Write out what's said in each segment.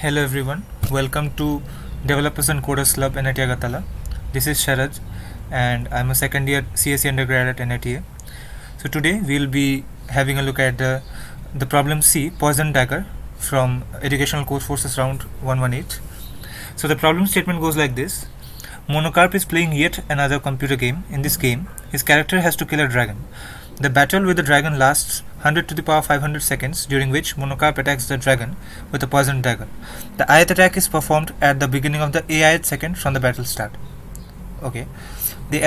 Hello everyone, welcome to Developers and Coders Club NIT-A. This is Sharad and I'm a second year CSE undergrad at NIT-A. So today we'll be having a look at the problem C, Poison Dagger from Educational Codeforces round 118. So the problem statement goes like this. Monocarp is playing yet another computer game. In this game, his character has to kill a dragon. The battle with the dragon lasts 100 to the power 500 seconds, during which Monocarp attacks the dragon with a poison dagger. The ith attack is performed at the beginning of the ith second from the battle start. Okay, the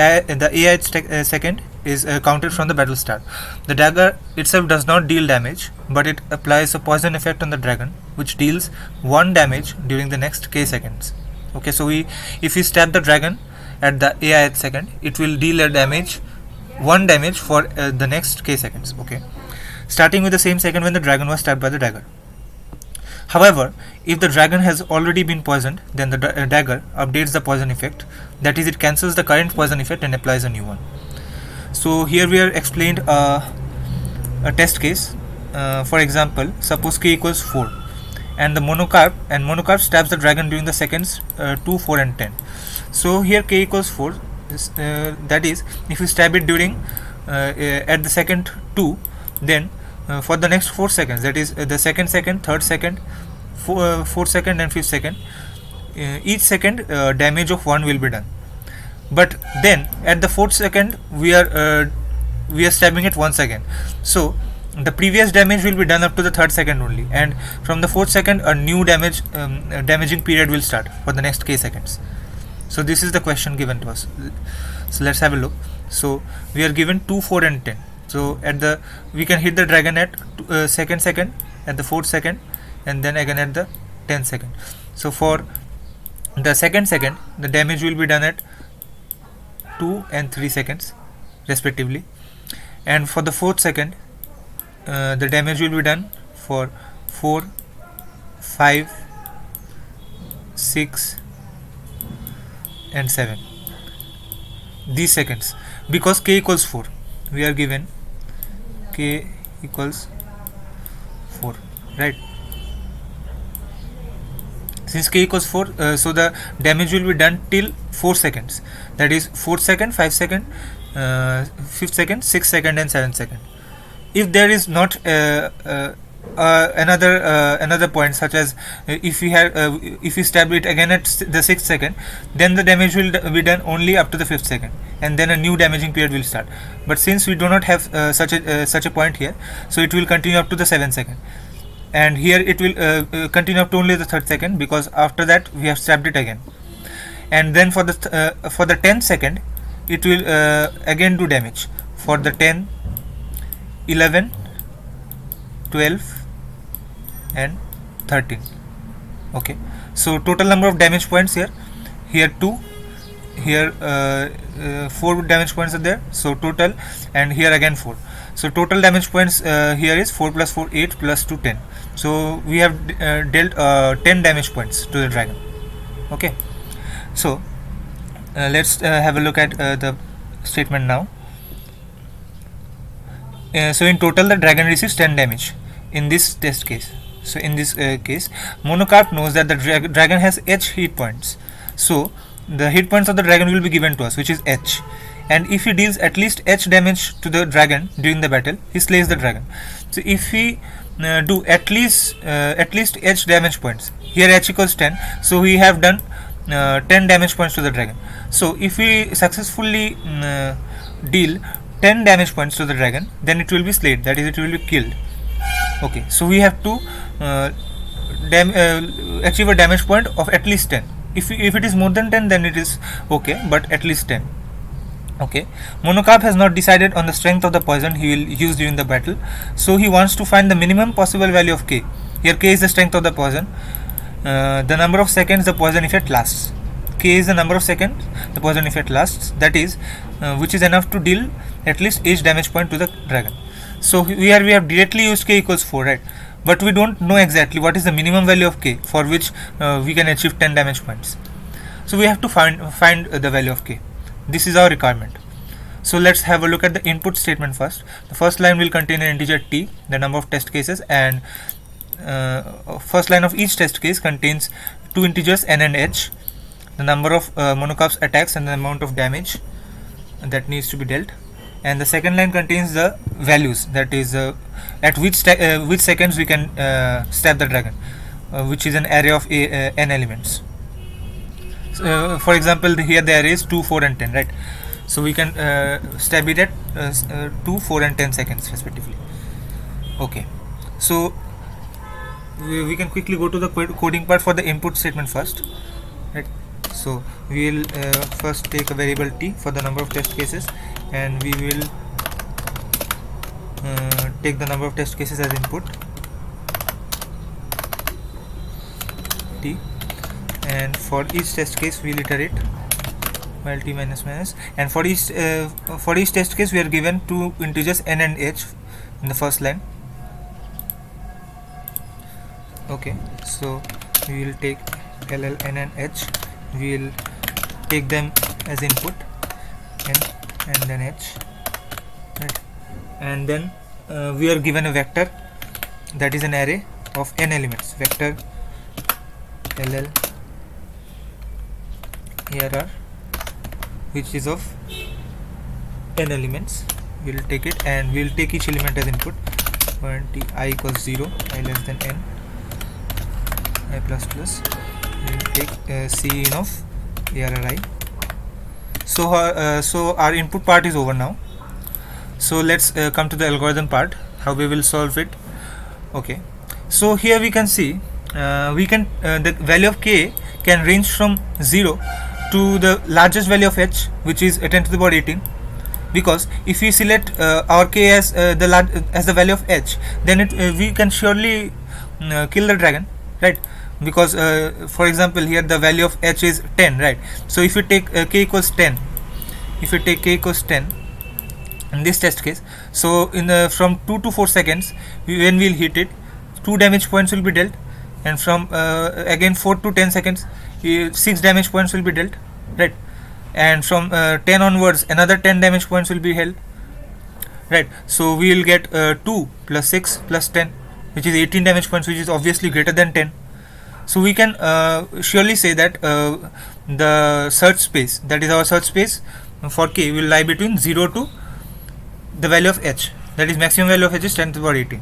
ith second is counted from the battle start. The dagger itself does not deal damage, but it applies a poison effect on the dragon, which deals 1 damage during the next k seconds. Okay, so if we stab the dragon at the ith second, it will deal a damage 1 damage for the next k seconds. Okay, starting with the same second when the dragon was stabbed by the dagger. However, if the dragon has already been poisoned, then the dagger updates the poison effect, that is, it cancels the current poison effect and applies a new one. So here we are explained a test case. For example, suppose k equals 4 and the monocarp stabs the dragon during the seconds 2, 4 and 10. So here k equals 4, that is, if you stab it during at the second 2, then for the next 4 seconds, that is the second, third second, fourth second and fifth second, each second damage of 1 will be done. But then at the fourth second we are stabbing it once again. So the previous damage will be done up to the third second only, and from the fourth second a new damaging period will start for the next k seconds. So this is the question given to us. So let's have a look. So we are given 2, 4 and 10. So we can hit the dragon at second, at the fourth second, and then again at the 10th second. So for the second, the damage will be done at 2 and 3 seconds respectively, and for the fourth second the damage will be done for 4, 5, 6 and 7, these seconds, because k equals 4. We are given k equals 4, right? Since k equals 4, so the damage will be done till 4 seconds, that is 4th second, 5th second, 5th second, 6th second and 7th second. If there is not another point, such as if we stab it again at the 6th second, then the damage will be done only up to the 5th second, and then a new damaging period will start. But since we do not have such a point here, so it will continue up to the 7th second, and here it will continue up to only the 3rd second, because after that we have stabbed it again. And then for the 10th second it will again do damage for the 10, 11, 12 and 13. Okay, so total number of damage points here 2, here 4 damage points are there, so total, and here again 4. So total damage points here is 4 plus 4, 8 plus 2, 10. So we have dealt 10 damage points to the dragon. Okay, so let's have a look at the statement now. So in total the dragon receives 10 damage in this test case. So in this case, Monocarp knows that the dragon has H hit points. So the hit points of the dragon will be given to us, which is H. And if he deals at least H damage to the dragon during the battle, he slays the dragon. So if we do at least H damage points, here H equals 10, so we have done 10 damage points to the dragon. So if we successfully deal 10 damage points to the dragon, then it will be slayed, that is, it will be killed. Okay, so we have to achieve a damage point of at least 10. If it is more than 10, then it is okay, but at least 10. Okay, Monocarp has not decided on the strength of the poison he will use during the battle, so he wants to find the minimum possible value of k. Here k is the strength of the poison, the number of seconds the poison effect lasts. K is the number of seconds the poison effect lasts, that is, which is enough to deal at least each damage point to the dragon. So we have directly used k equals 4, right? But we don't know exactly what is the minimum value of k for which we can achieve 10 damage points. So we have to find the value of k. This is our requirement. So let's have a look at the input statement first. The first line will contain an integer t, the number of test cases, and first line of each test case contains two integers n and h, the number of monocarps attacks and the amount of damage that needs to be dealt, and the second line contains the values, that is at which seconds we can stab the dragon, which is an array of n elements. For example, here the array is 2, 4 and 10, right? So we can stab it at 2, 4 and 10 seconds respectively. Okay, so we can quickly go to the coding part for the input statement first, right? So we will first take a variable t for the number of test cases, and we will take the number of test cases as input t, and for each test case we will iterate while t minus minus, and for each test case we are given two integers n and h in the first line. Okay, so we will take ll n and h, we will take them as input n and then h, right? And then we are given a vector that is an array of n elements, vector ll arr, which is of n elements. We will take it and we will take each element as input. When I equals 0, I less than n, I plus plus, we will take cin of arri. So our input part is over now. So let's come to the algorithm part, how we will solve it. Okay, so here we can see the value of k can range from 0 to the largest value of h, which is 10 to the power 18, because if we select our k as the value of h, then we can surely kill the dragon, right? Because for example, here the value of h is 10, right? So if you take k equals 10, in this test case, so from 2 to 4 seconds, when we will hit it, 2 damage points will be dealt, and from again 4 to 10 seconds, 6 damage points will be dealt, right? And from 10 onwards, another 10 damage points will be held, right? So we will get 2 plus 6 plus 10, which is 18 damage points, which is obviously greater than 10. So we can surely say that the search space, that is our search space for k, will lie between 0 to the value of h, that is maximum value of h is 10 to the power 18.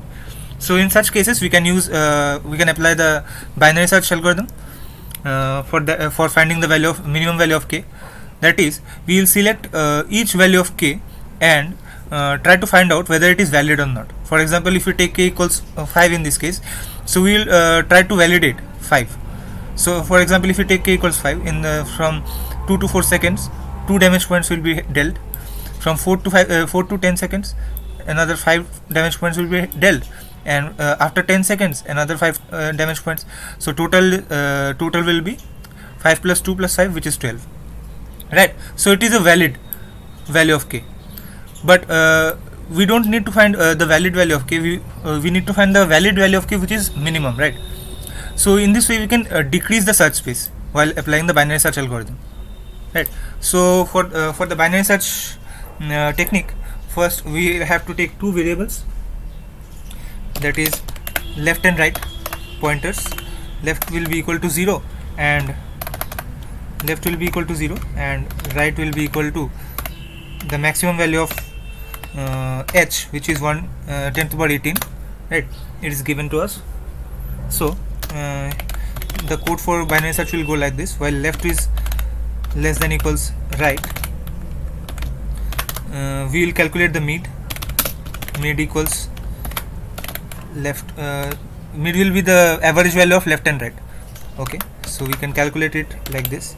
So in such cases we can use we can apply the binary search algorithm for finding the value of minimum value of k. That is, we will select each value of k and try to find out whether it is valid or not. For example, if you take k equals 5 in this case, so we will try to validate 5. So for example, if you take k equals 5, from 2 to 4 seconds, 2 damage points will be dealt. From 4 to 10 seconds, another 5 damage points will be dealt, and after 10 seconds, another 5 damage points. So total will be 5 plus 2 plus 5, which is 12, right? So it is a valid value of k, but we don't need to find the valid value of k. We need to find the valid value of k, which is minimum, right? So in this way we can decrease the search space while applying the binary search algorithm, right? So for the binary search technique, first we have to take two variables, that is left and right pointers. Left will be equal to 0 and right will be equal to the maximum value of h, which is 10 to the power 18, right? It is given to us. So the code for binary search will go like this: while left is less than equals right, we will calculate the mid equals left, mid will be the average value of left and right. Okay, so we can calculate it like this: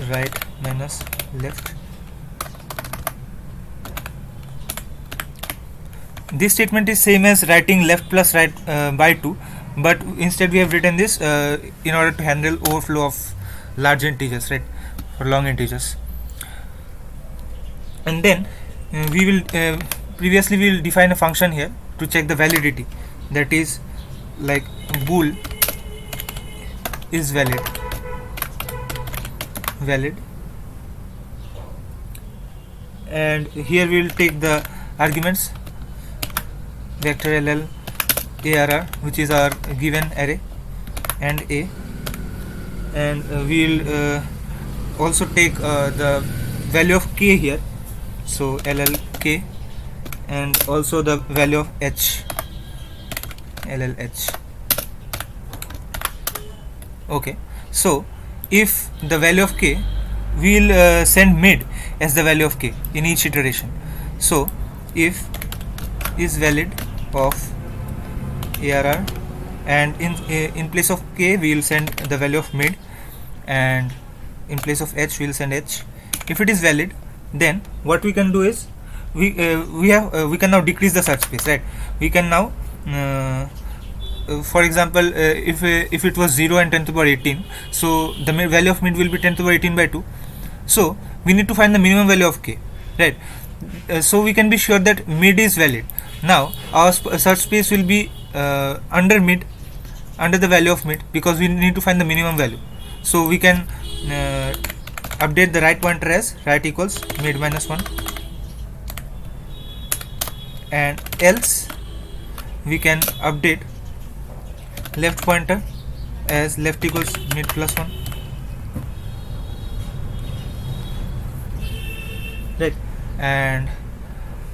right minus left. This statement is same as writing left plus right by 2, but instead we have written this in order to handle overflow of large integers, right, for long integers. And then we will previously we will define a function here to check the validity, that is like bool is valid, and here we will take the arguments vector ll arr, which is our given array, and a, and we'll also take the value of k here, so ll and also the value of h, llh. Okay, so if the value of k, we'll send mid as the value of k in each iteration. So if is valid of arr, and in place of k we will send the value of mid, and in place of h we will send h. If it is valid, then what we can do is we can now decrease the search space, right? We can now for example, if it was 0 and 10 to the power 18, so the value of mid will be 10 to the power 18 by 2. So we need to find the minimum value of k, right? So we can be sure that mid is valid. Now our search space will be under mid, under the value of mid, because we need to find the minimum value. So we can update the right pointer as right equals mid minus 1, and else we can update left pointer as left equals mid plus 1, right?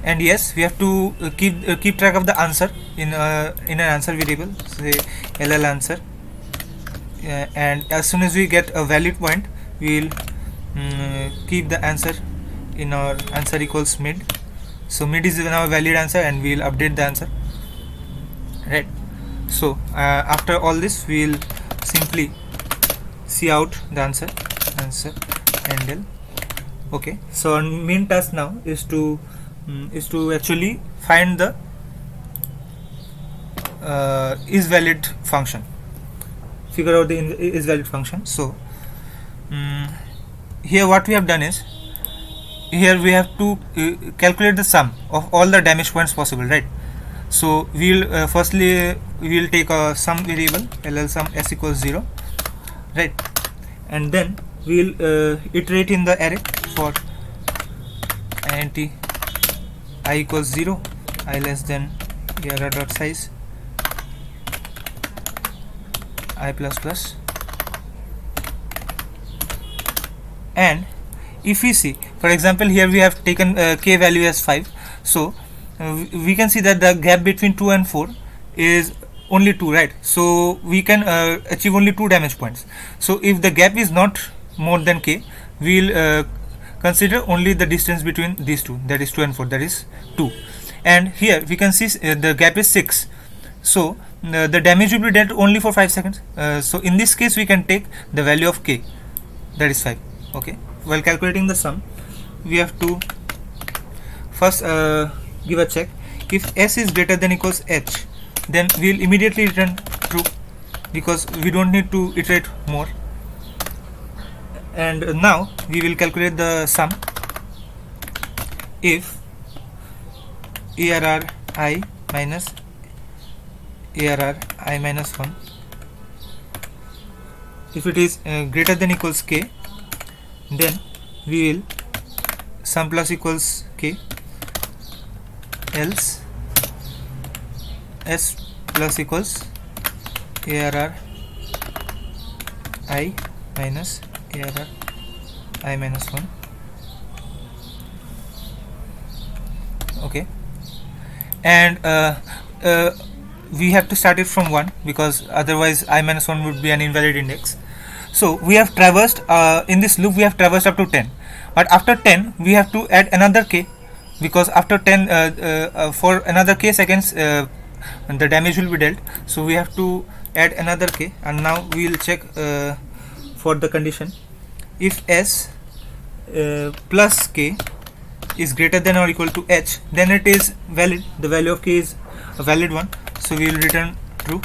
And yes, we have to keep track of the answer in an answer variable, say ll answer, and as soon as we get a valid point, we will keep the answer in our answer equals mid. So mid is now a valid answer, and we will update the answer, right? So after all this, we will simply see out the answer and l. Okay, so our main task now is to actually find the is valid function, figure out the is valid function. So here what we have done is, here we have to calculate the sum of all the damage points possible, right? So we will firstly we will take a sum variable ll sum s equals 0, right? And then we will iterate in the array for int I equals 0, I less than arr dot size I plus plus. And if we see, for example, here we have taken k value as 5, so we can see that the gap between 2 and 4 is only 2, right? So we can achieve only 2 damage points. So if the gap is not more than k, we will consider only the distance between these two, that is 2 and 4, that is 2. And here we can see the gap is 6, so the damage will be dealt only for 5 seconds. So in this case we can take the value of k, that is 5. Okay, while calculating the sum, we have to first give a check. If s is greater than equals h, then we will immediately return true, because we don't need to iterate more. And now we will calculate the sum. If arr I minus arr I minus 1, if it is greater than equals k, then we will sum plus equals k, else s plus equals arr I minus arr I minus 1. Okay, and we have to start it from 1, because otherwise I minus 1 would be an invalid index. So we have traversed in this loop, we have traversed up to 10, but after 10 we have to add another k, because after 10 for another k seconds the damage will be dealt. So we have to add another k, and now we will check for the condition. If s plus k is greater than or equal to h, then it is valid, the value of k is a valid one, so we will return true,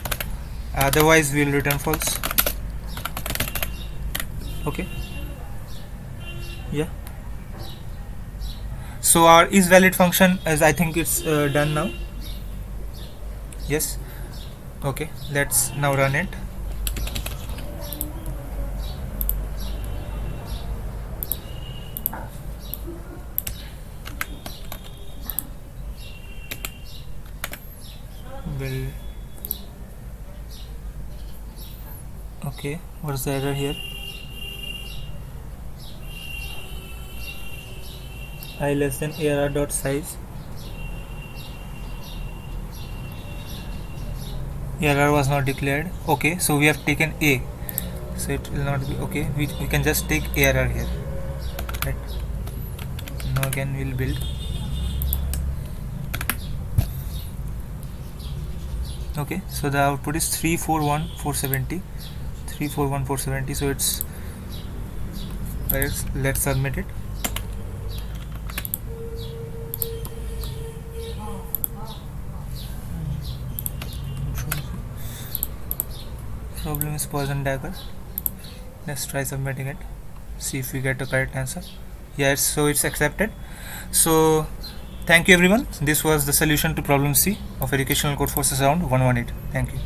otherwise we will return false. Okay, yeah, so our is valid function, as I think it's done now. Yes, okay, let's now run it. Okay, what's the error here? I less than ARR dot size. ARR was not declared. Okay, so we have taken A, so it will not be okay. We can just take ARR here, right? Now again we'll build. Okay, so the output is 341,470. 341,470. So it's let's submit it. Problem is poison dagger. Let's try submitting it, see if we get the correct answer. Yes, so it's accepted. So thank you everyone. This was the solution to problem C of educational code forces round 118. Thank you.